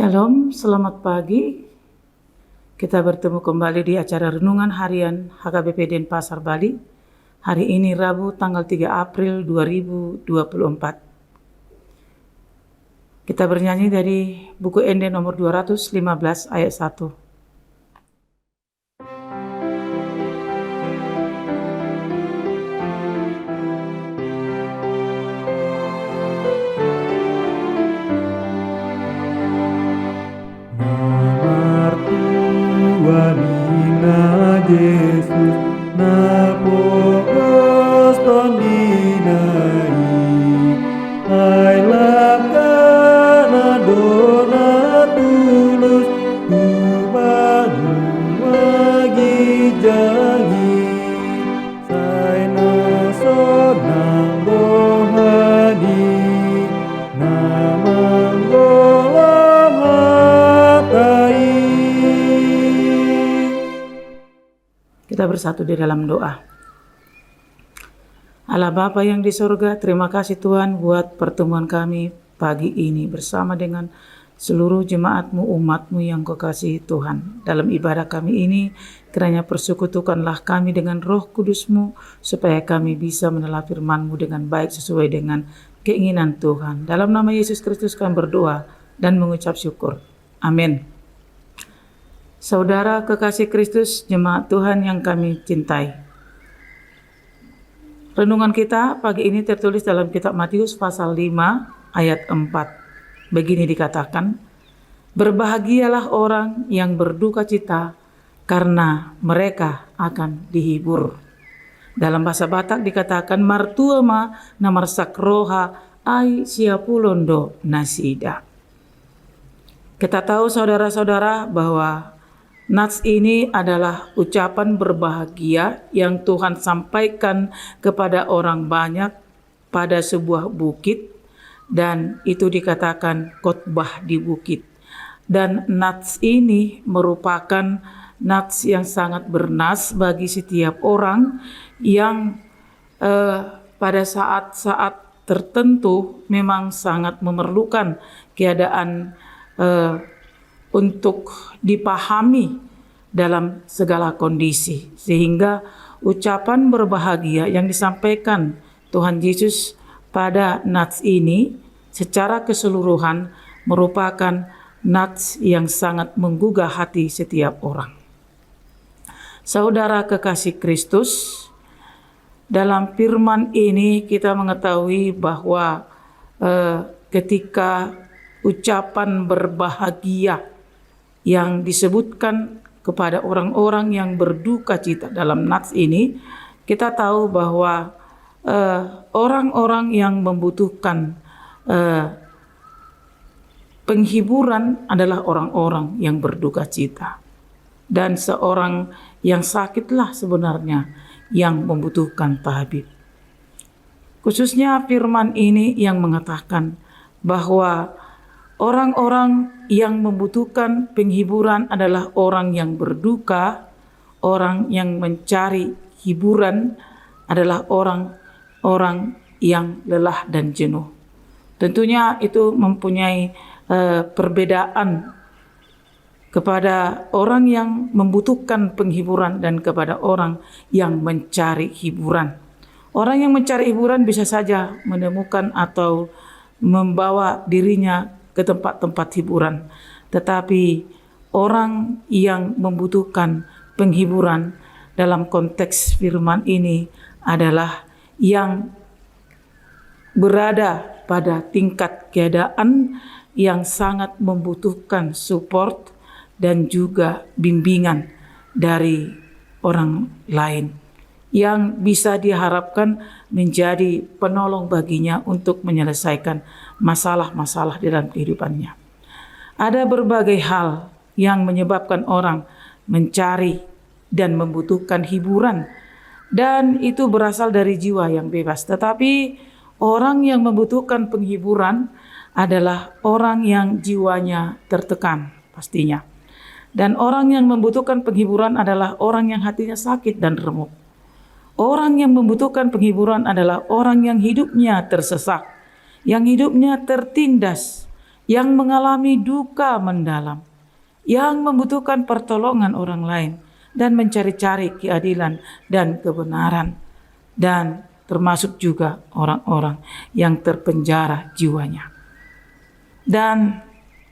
Shalom, selamat pagi. Kita bertemu kembali di acara Renungan Harian HKBP Denpasar Bali. Hari ini Rabu tanggal 3 April 2024. Kita bernyanyi dari buku ND nomor 215 ayat 1. Yesus na pogos tondinai ai lakan adona tulus ubanu wagi jangi sai na sonang rohani namang golam hatai. Kita bersatu di dalam doa. Allah Bapa yang di surga, terima kasih Tuhan buat pertemuan kami pagi ini bersama dengan seluruh jemaat-Mu, umat-Mu yang Kau kasihi Tuhan. Dalam ibadah kami ini, kiranya persekutukanlah kami dengan Roh Kudus-Mu, supaya kami bisa menelah firman-Mu dengan baik sesuai dengan keinginan Tuhan. Dalam nama Yesus Kristus kami berdoa dan mengucap syukur. Amin. Saudara kekasih Kristus, jemaat Tuhan yang kami cintai. Renungan kita pagi ini tertulis dalam kitab Matius pasal 5 ayat 4. Begini dikatakan, berbahagialah orang yang berduka cita karena mereka akan dihibur. Dalam bahasa Batak dikatakan martuama namarsak roha ai siapulondo nasida. Kita tahu saudara-saudara bahwa nats ini adalah ucapan berbahagia yang Tuhan sampaikan kepada orang banyak pada sebuah bukit, dan itu dikatakan khotbah di bukit. Dan nats ini merupakan nats yang sangat bernas bagi setiap orang yang pada saat-saat tertentu memang sangat memerlukan keadaan untuk dipahami dalam segala kondisi, sehingga ucapan berbahagia yang disampaikan Tuhan Yesus pada nats ini secara keseluruhan merupakan nats yang sangat menggugah hati setiap orang. Saudara kekasih Kristus, dalam firman ini kita mengetahui bahwa ketika ucapan berbahagia yang disebutkan kepada orang-orang yang berduka cita dalam nats ini, kita tahu bahwa orang-orang yang membutuhkan penghiburan adalah orang-orang yang berduka cita. Dan seorang yang sakitlah sebenarnya yang membutuhkan tabib. Khususnya firman ini yang mengatakan bahwa orang-orang yang membutuhkan penghiburan adalah orang yang berduka, orang yang mencari hiburan adalah orang-orang yang lelah dan jenuh. Tentunya itu mempunyai perbedaan kepada orang yang membutuhkan penghiburan dan kepada orang yang mencari hiburan. Orang yang mencari hiburan bisa saja menemukan atau membawa dirinya ke tempat-tempat hiburan. Tetapi orang yang membutuhkan penghiburan dalam konteks firman ini adalah yang berada pada tingkat keadaan yang sangat membutuhkan support dan juga bimbingan dari orang lain yang bisa diharapkan menjadi penolong baginya untuk menyelesaikan masalah-masalah dalam kehidupannya. Ada berbagai hal yang menyebabkan orang mencari dan membutuhkan hiburan, dan itu berasal dari jiwa yang bebas. Tetapi orang yang membutuhkan penghiburan adalah orang yang jiwanya tertekan pastinya. Dan orang yang membutuhkan penghiburan adalah orang yang hatinya sakit dan remuk. Orang yang membutuhkan penghiburan adalah orang yang hidupnya tersesak, yang hidupnya tertindas, yang mengalami duka mendalam, yang membutuhkan pertolongan orang lain, dan mencari-cari keadilan dan kebenaran, dan termasuk juga orang-orang yang terpenjara jiwanya. Dan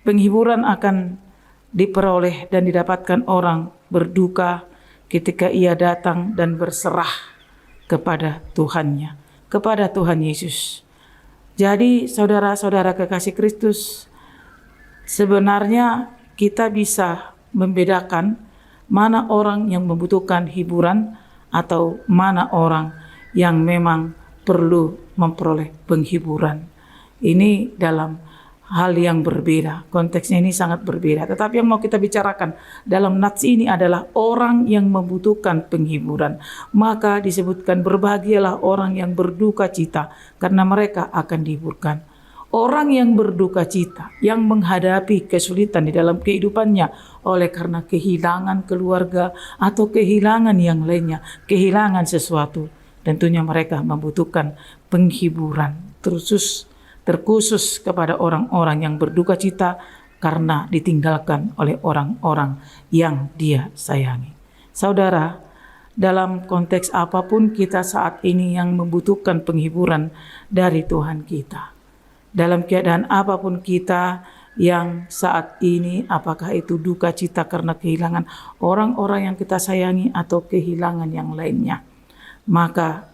penghiburan akan diperoleh dan didapatkan orang berduka ketika ia datang dan berserah kepada Tuhannya, kepada Tuhan Yesus. Jadi saudara-saudara kekasih Kristus, sebenarnya kita bisa membedakan mana orang yang membutuhkan hiburan atau mana orang yang memang perlu memperoleh penghiburan. Ini dalam hal yang berbeda, konteksnya ini sangat berbeda. Tetapi yang mau kita bicarakan dalam nats ini adalah orang yang membutuhkan penghiburan. Maka disebutkan berbahagialah orang yang berduka cita karena mereka akan dihiburkan. Orang yang berduka cita, yang menghadapi kesulitan di dalam kehidupannya oleh karena kehilangan keluarga atau kehilangan yang lainnya, kehilangan sesuatu, tentunya mereka membutuhkan penghiburan. Terkhusus kepada orang-orang yang berduka cita karena ditinggalkan oleh orang-orang yang dia sayangi. Saudara, dalam konteks apapun kita saat ini yang membutuhkan penghiburan dari Tuhan kita. Dalam keadaan apapun kita yang saat ini, apakah itu duka cita karena kehilangan orang-orang yang kita sayangi atau kehilangan yang lainnya, maka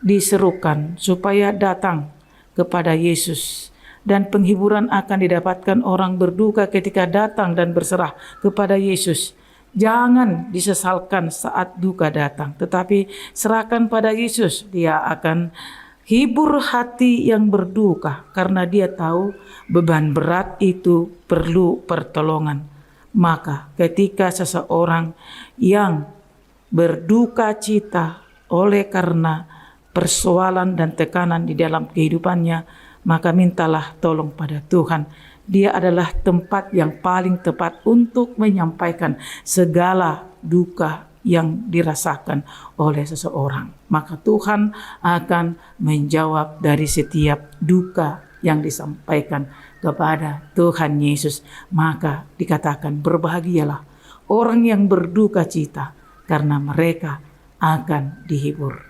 diserukan supaya datang kepada Yesus, dan penghiburan akan didapatkan orang berduka ketika datang dan berserah kepada Yesus. Jangan disesalkan saat duka datang, tetapi serahkan pada Yesus. Dia akan hibur hati yang berduka karena dia tahu beban berat itu perlu pertolongan. Maka ketika seseorang yang berduka cita oleh karena persoalan dan tekanan di dalam kehidupannya, maka mintalah tolong pada Tuhan. Dia adalah tempat yang paling tepat untuk menyampaikan segala duka yang dirasakan oleh seseorang. Maka Tuhan akan menjawab dari setiap duka yang disampaikan kepada Tuhan Yesus. Maka dikatakan berbahagialah orang yang berduka cita karena mereka akan dihibur.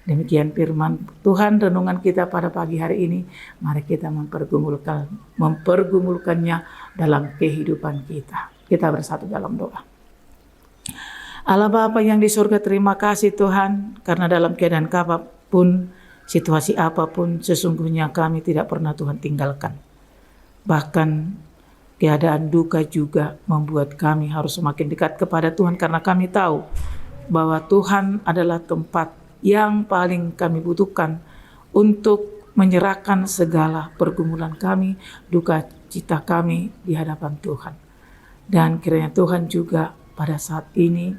Demikian firman Tuhan, renungan kita pada pagi hari ini. Mari kita mempergumulkannya dalam kehidupan kita. Kita bersatu dalam doa. Allah Bapa yang di surga, terima kasih Tuhan, karena dalam keadaan apapun, situasi apapun, sesungguhnya kami tidak pernah Tuhan tinggalkan. Bahkan keadaan duka juga membuat kami harus semakin dekat kepada Tuhan, karena kami tahu bahwa Tuhan adalah tempat yang paling kami butuhkan untuk menyerahkan segala pergumulan kami, duka cita kami di hadapan Tuhan. Dan kiranya Tuhan juga pada saat ini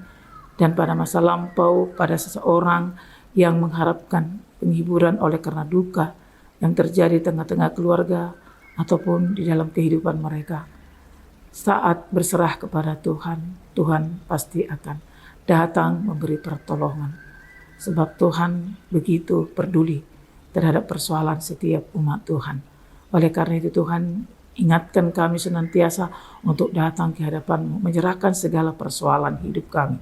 dan pada masa lampau, pada seseorang yang mengharapkan penghiburan oleh karena duka yang terjadi di tengah-tengah keluarga ataupun di dalam kehidupan mereka, saat berserah kepada Tuhan, Tuhan pasti akan datang memberi pertolongan. Sebab Tuhan begitu peduli terhadap persoalan setiap umat Tuhan. Oleh karena itu Tuhan ingatkan kami senantiasa untuk datang ke hadapan-Mu, menyerahkan segala persoalan hidup kami.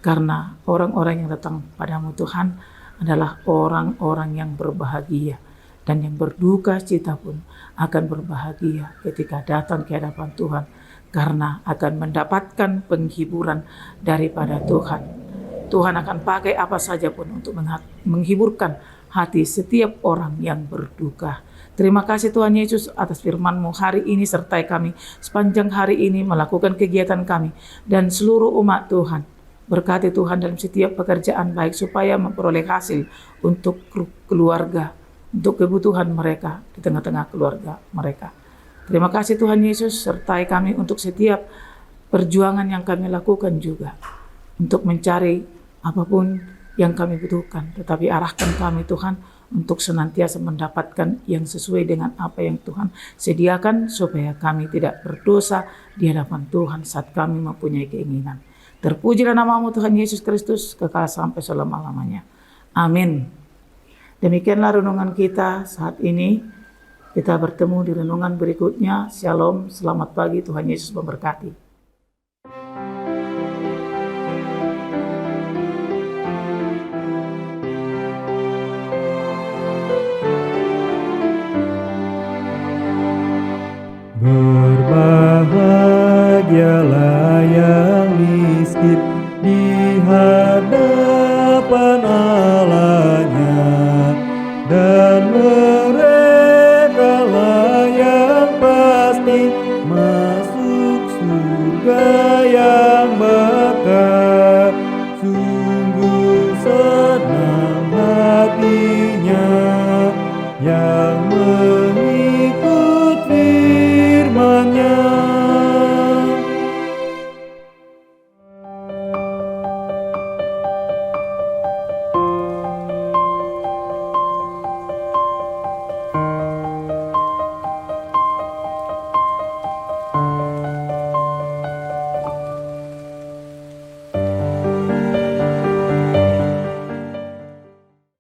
Karena orang-orang yang datang padamu Tuhan adalah orang-orang yang berbahagia. Dan yang berduka cita pun akan berbahagia ketika datang ke hadapan Tuhan. Karena akan mendapatkan penghiburan daripada Tuhan. Tuhan akan pakai apa saja pun untuk menghiburkan hati setiap orang yang berduka. Terima kasih Tuhan Yesus atas firman-Mu hari ini, sertai kami sepanjang hari ini melakukan kegiatan kami dan seluruh umat Tuhan. Berkati Tuhan dalam setiap pekerjaan baik supaya memperoleh hasil untuk keluarga, untuk kebutuhan mereka di tengah-tengah keluarga mereka. Terima kasih Tuhan Yesus, sertai kami untuk setiap perjuangan yang kami lakukan juga, untuk mencari apapun yang kami butuhkan, tetapi arahkan kami Tuhan untuk senantiasa mendapatkan yang sesuai dengan apa yang Tuhan sediakan, supaya kami tidak berdosa di hadapan Tuhan saat kami mempunyai keinginan. Terpujilah nama-Mu Tuhan Yesus Kristus, kekal sampai selama-lamanya. Amin. Demikianlah renungan kita saat ini. Kita bertemu di renungan berikutnya. Shalom, selamat pagi, Tuhan Yesus memberkati. Berbahagialah yang miskin di hadapan Allahnya, dan merekalah yang pasti masuk surga yang berkah. Sungguh senang hatinya yang